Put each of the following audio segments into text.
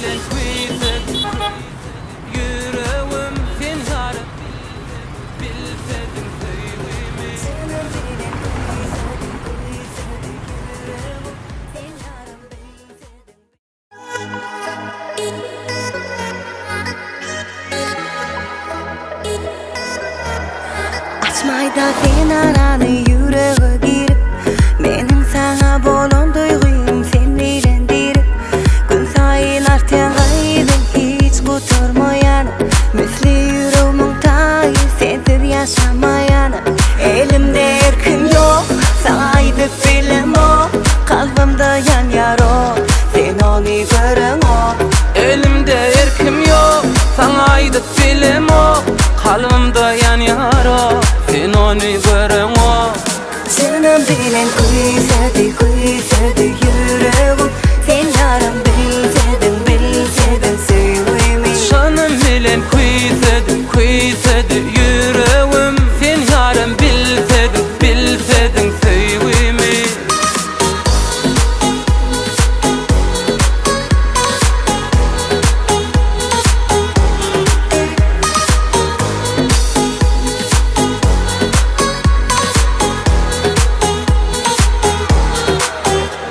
bilen kuysedim yüreğim sen yarım bilsedim sevimi. Canım bilen kuysedim yüreğim sen yarım bilsedim. Açmayda sen arany yüreğe girip mening sana bolan duygum sen bilendirip gün sayın artan gaydın hiç kuturmayan misli yüreğimin tayı sensiz yaşamayan elimde erkim yok sana aydıp bilim o kalbimde yan yaro sen onu görün o Elimde erkim yok sana aydıp bilim o kalbimde yan yaro sen onu görün o. Canım bilen kuysedim yüreğim sen yarım bilsedim sevimi. Canım bilen kuysedim yüreğim sen yarım bilsedim sevimi.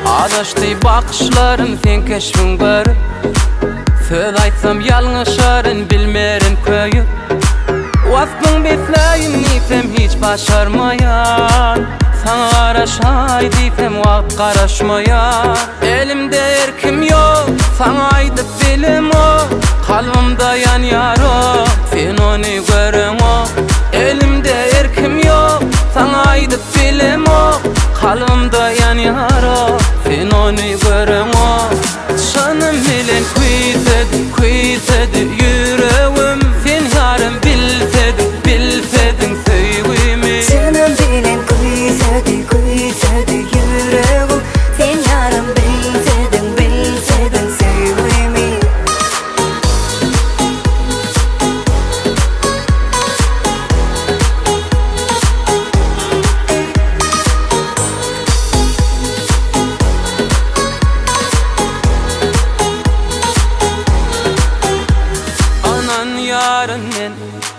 Adaştı bakışların sen keşfin var. Söz aytsam yalnışarın bilmerin köyü. Vaktın besleyin nifem hiç başarmayan. Sana araşay difem vakt karaşmayan. Elimde erkim yok sana aydıp bilim o kalbimde yan yaro sen onu görün o. Elimde erkim yok sana aydıp bilim o kalbimde yan yaro sen onu görün o. Canım bilen kuysedim yüreğim sen yarım bilsedim sevimi. Canım bilen kuysedim yüreğim sen yarım bilsedim sevimi. Anan yarın men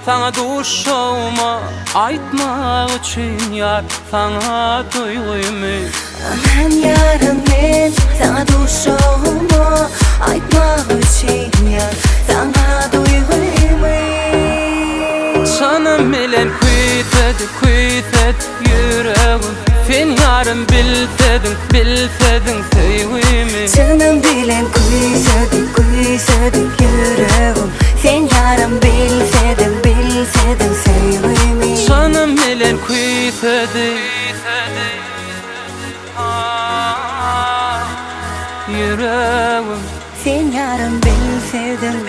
sana duşağıma aytmak için yar sana duyguymu. Aman yarın ben sana duşağıma aytmak için yar sana duyguymu. Canım bilen kuysedim yüreğim sen yarım bilsedim sevimi. Canım bilen kuysedim yüreğim sen yarım bilsedim sevimi. Canım bilen kuysedim yüreğim Sen yarım bilsedim